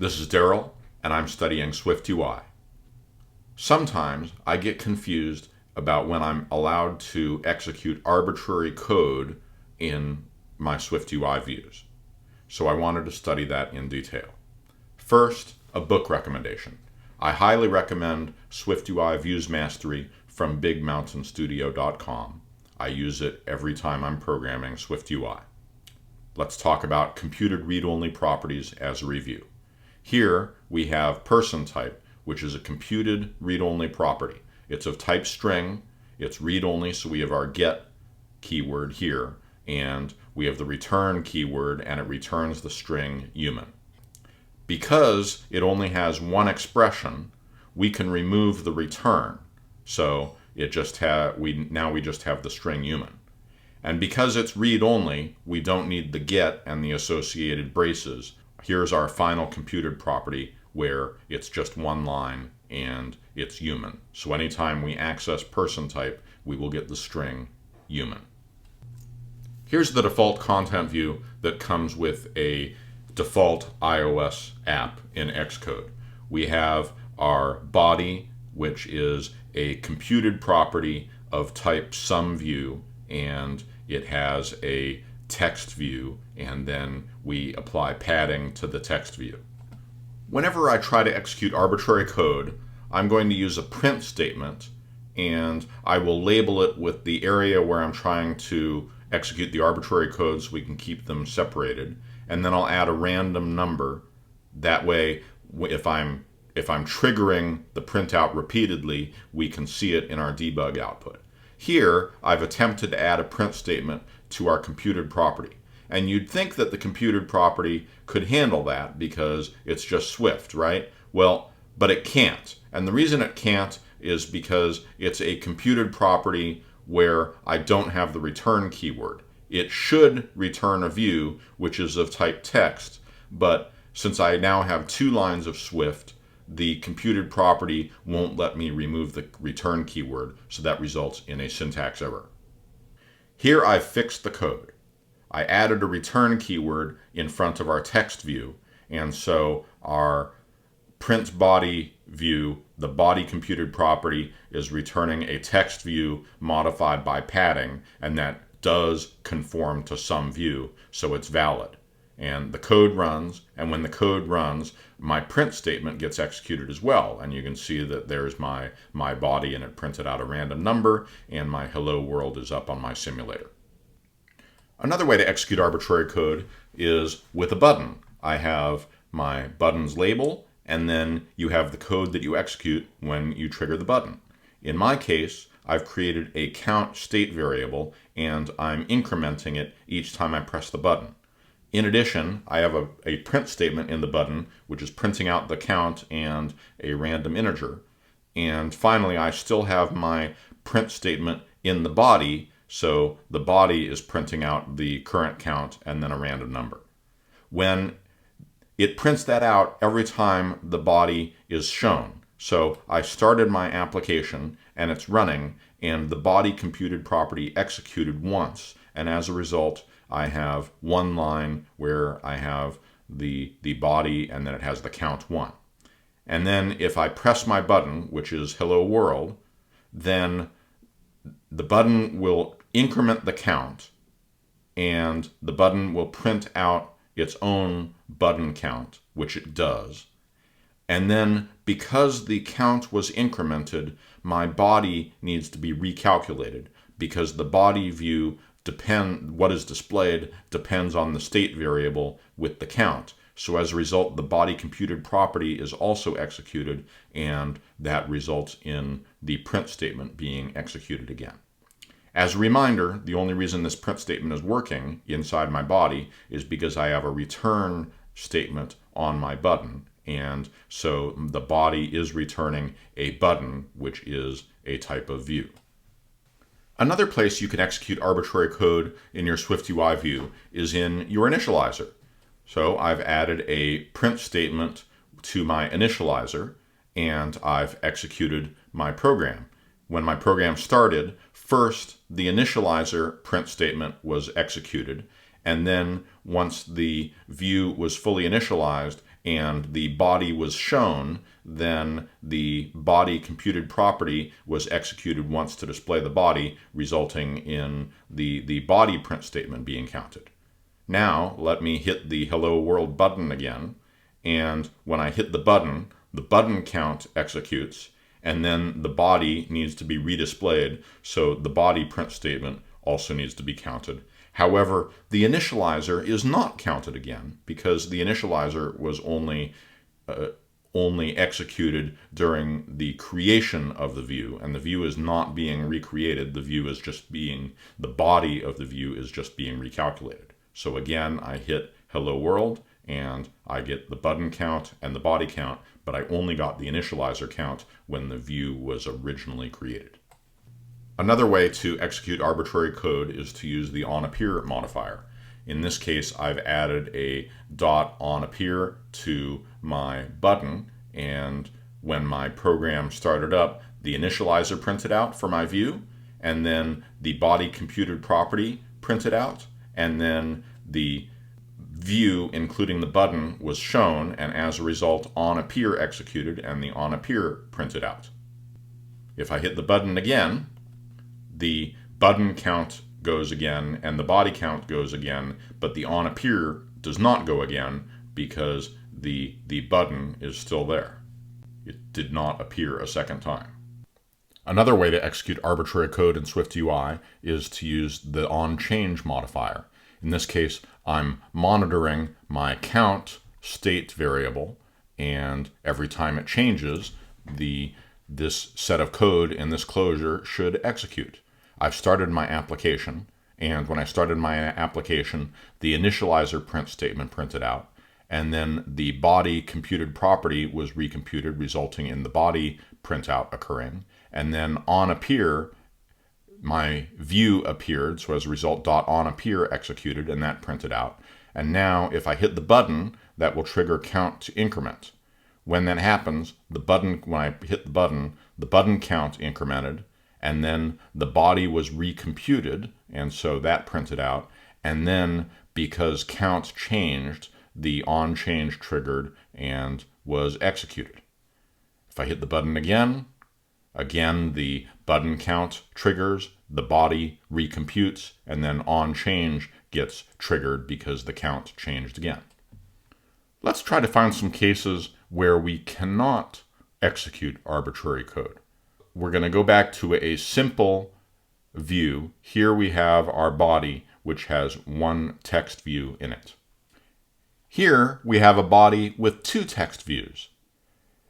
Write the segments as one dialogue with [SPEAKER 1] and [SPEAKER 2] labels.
[SPEAKER 1] This is Daryl, and I'm studying SwiftUI. Sometimes I get confused about when I'm allowed to execute arbitrary code in my SwiftUI views. So I wanted to study that in detail. First, a book recommendation. I highly recommend SwiftUI Views Mastery from bigmountainstudio.com. I use it every time I'm programming SwiftUI. Let's talk about computed read-only properties as a review. Here we have person type, which is a computed read-only property. It's of type string, it's read-only, so we have our get keyword here, and we have the return keyword, and it returns the string human. Because it only has one expression, we can remove the return. So we just have the string human. And because it's read-only, we don't need the get and the associated braces. Here's our final computed property where it's just one line and it's human. So anytime we access person type, we will get the string human. Here's the default content view that comes with a default iOS app in Xcode. We have our body, which is a computed property of type SumView, and it has a text view, and then we apply padding to the text view. Whenever I try to execute arbitrary code, I'm going to use a print statement, and I will label it with the area where I'm trying to execute the arbitrary code so we can keep them separated, and then I'll add a random number. That way, if I'm triggering the printout repeatedly, we can see it in our debug output. Here, I've attempted to add a print statement to our computed property. And you'd think that the computed property could handle that because it's just Swift, right? Well, but it can't. And the reason it can't is because it's a computed property where I don't have the return keyword. It should return a view, which is of type text, but since I now have two lines of Swift, the computed property won't let me remove the return keyword, so that results in a syntax error. Here I've fixed the code. I added a return keyword in front of our text view, and so our print body view, the body computed property, is returning a text view modified by padding, and that does conform to SumView, so it's valid. And the code runs, and when the code runs, my print statement gets executed as well. And you can see that there's my body, and it printed out a random number, and my hello world is up on my simulator. Another way to execute arbitrary code is with a button. I have my button's label, and then you have the code that you execute when you trigger the button. In my case, I've created a count state variable, and I'm incrementing it each time I press the button. In addition, I have a print statement in the button, which is printing out the count and a random integer. And finally, I still have my print statement in the body, so the body is printing out the current count and then a random number. When it prints that out every time the body is shown. So I started my application and it's running, and the body computed property executed once, and as a result I have one line where I have the body and then it has the count 1. And then if I press my button, which is hello world, then the button will increment the count, and the button will print out its own button count, which it does. And then because the count was incremented, my body needs to be recalculated, because the body view what is displayed depends on the state variable with the count. So as a result, the body computed property is also executed, and that results in the print statement being executed again. As a reminder, the only reason this print statement is working inside my body is because I have a return statement on my button, and so the body is returning a button, which is a type of view. Another place you can execute arbitrary code in your SwiftUI view is in your initializer. So I've added a print statement to my initializer, and I've executed my program. When my program started, first the initializer print statement was executed, and then once the view was fully initialized and the body was shown, then the body computed property was executed once to display the body, resulting in the body print statement being counted. Now let me hit the Hello World button again, and when I hit the button count executes, and then the body needs to be redisplayed, so the body print statement also needs to be counted. However, the initializer is not counted again because the initializer was only executed during the creation of the view, and the view is not being recreated. The body of the view is just being recalculated. So again, I hit Hello World, and I get the button count and the body count, but I only got the initializer count when the view was originally created. Another way to execute arbitrary code is to use the OnAppear modifier. In this case, I've added a .onAppear to my button, and when my program started up, the initializer printed out for my view, and then the body computed property printed out, and then the view, including the button, was shown, and as a result, OnAppear executed and the OnAppear printed out. If I hit the button again, the button count goes again and the body count goes again, but the OnAppear does not go again because the button is still there. It did not appear a second time. Another way to execute arbitrary code in SwiftUI is to use the OnChange modifier. In this case, I'm monitoring my count state variable, and every time it changes, this set of code in this closure should execute. I've started my application, and when I started my application, the initializer print statement printed out, and then the body computed property was recomputed, resulting in the body printout occurring, and then OnAppear, my view appeared, so as a result, .onAppear executed, and that printed out. And now, if I hit the button, that will trigger count to increment. When that happens, when I hit the button count incremented, and then the body was recomputed, and so that printed out. And then, because count changed, the OnChange triggered and was executed. If I hit the button again, the button count triggers, the body recomputes, and then OnChange gets triggered because the count changed again. Let's try to find some cases where we cannot execute arbitrary code. We're going to go back to a simple view. Here we have our body, which has one text view in it. Here we have a body with two text views.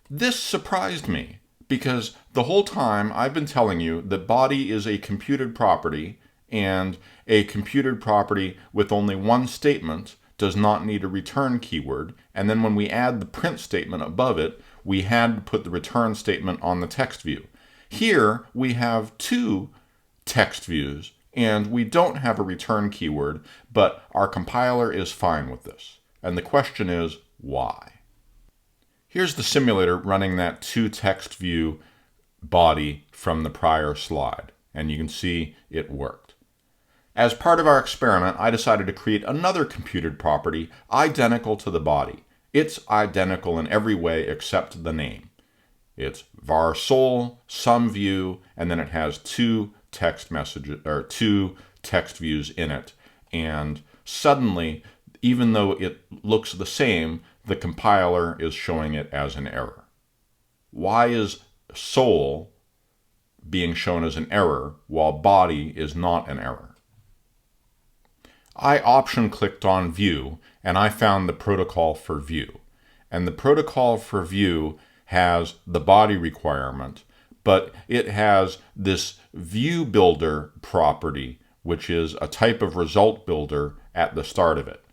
[SPEAKER 1] This surprised me, because the whole time I've been telling you that body is a computed property, and a computed property with only one statement does not need a return keyword, and then when we add the print statement above it, we had to put the return statement on the text view. Here we have two text views, and we don't have a return keyword, but our compiler is fine with this. And the question is, why? Here's the simulator running that two text view body from the prior slide, and you can see it worked. As part of our experiment, I decided to create another computed property identical to the body. It's identical in every way except the name. It's var sol SumView, and then it has two text views in it. And suddenly, even though it looks the same, the compiler is showing it as an error. Why is sol being shown as an error while body is not an error? I option clicked on View, and I found the protocol for View. And the protocol for View has the body requirement, but it has this ViewBuilder property, which is a type of result builder at the start of it.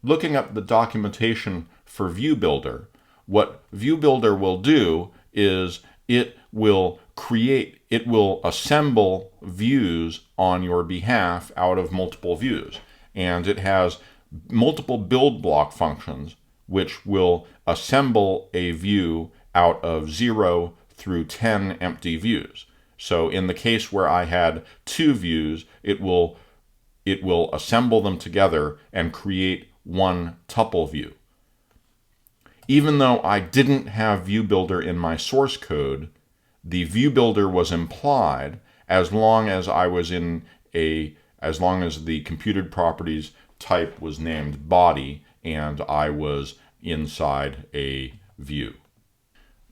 [SPEAKER 1] Looking up the documentation for ViewBuilder, what ViewBuilder will do is it will assemble views on your behalf out of multiple views. And it has multiple build block functions which will assemble a view out of 0 through 10 empty views. So in the case where I had two views, it will assemble them together and create one tuple view. Even though I didn't have ViewBuilder in my source code, the ViewBuilder was implied as long as the computed properties type was named body and I was inside a view.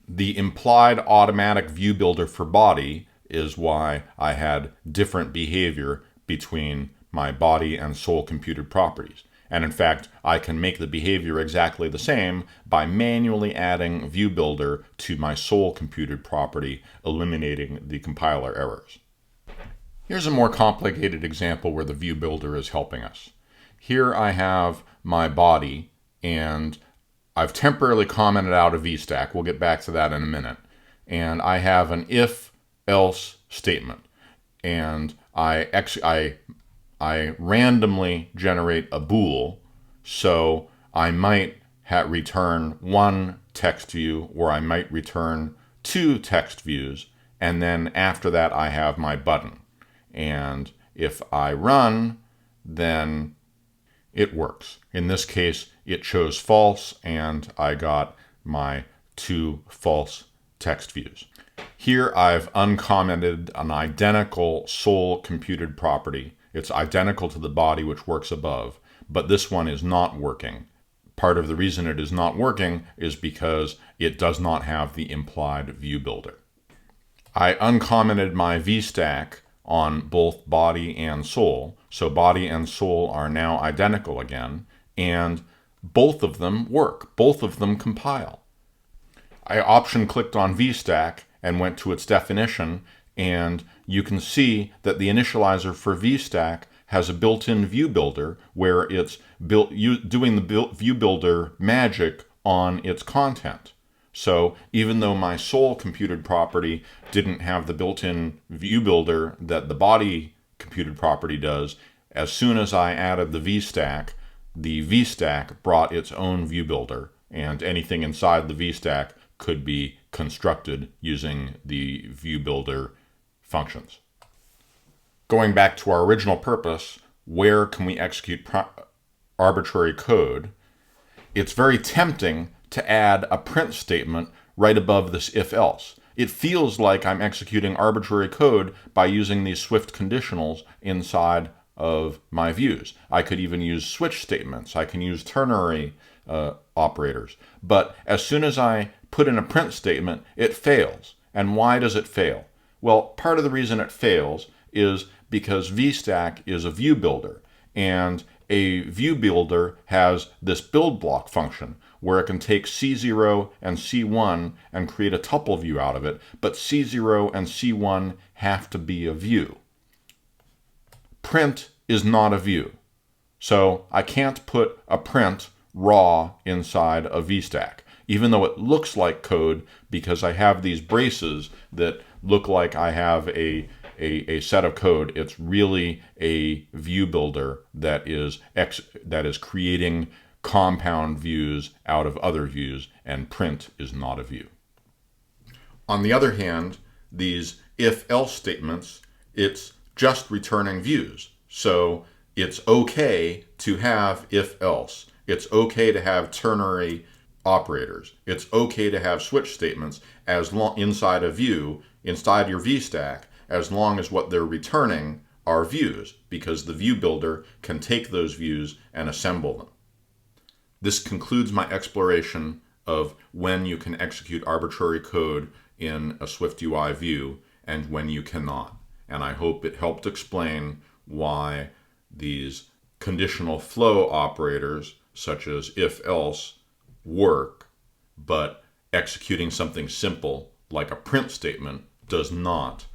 [SPEAKER 1] The implied automatic ViewBuilder for body is why I had different behavior between my body and soul computed properties. And in fact, I can make the behavior exactly the same by manually adding ViewBuilder to my soul computed property, eliminating the compiler errors. Here's a more complicated example where the ViewBuilder is helping us. Here I have my body, and I've temporarily commented out a VStack. We'll get back to that in a minute. And I have an if-else statement. And I randomly generate a bool, so I might return one text view, or I might return two text views, and then after that I have my button. And if I run, then it works. In this case, it chose false, and I got my two false text views. Here I've uncommented an identical soul computed property. It's identical to the body, which works above, but this one is not working. Part of the reason it is not working is because it does not have the implied ViewBuilder. I uncommented my VStack on both body and soul, so body and soul are now identical again, and both of them work. Both of them compile. I option clicked on VStack and went to its definition, and you can see that the initializer for VStack has a built-in ViewBuilder where it's doing the ViewBuilder magic on its content. So even though my soul computed property didn't have the built-in ViewBuilder that the body computed property does, as soon as I added the VStack brought its own ViewBuilder, and anything inside the VStack could be constructed using the ViewBuilder functions. Going back to our original purpose, where can we execute arbitrary code? It's very tempting to add a print statement right above this if-else. It feels like I'm executing arbitrary code by using these Swift conditionals inside of my views. I could even use switch statements. I can use ternary operators. But as soon as I put in a print statement, it fails. And why does it fail? Well, part of the reason it fails is because VStack is a view builder, and a view builder has this build block function where it can take C0 and C1 and create a tuple view out of it, but C0 and C1 have to be a view. Print is not a view, so I can't put a print raw inside a VStack, even though it looks like code because I have these braces that look like I have a set of code. It's really a view builder that is creating compound views out of other views, and print is not a view. On the other hand, these if-else statements, it's just returning views. So it's okay to have if-else. It's okay to have ternary operators. It's okay to have switch statements inside a view, inside your VStack, as long as what they're returning are views, because the view builder can take those views and assemble them. This concludes my exploration of when you can execute arbitrary code in a SwiftUI view and when you cannot. And I hope it helped explain why these conditional flow operators, such as if-else, work, but executing something simple like a print statement does not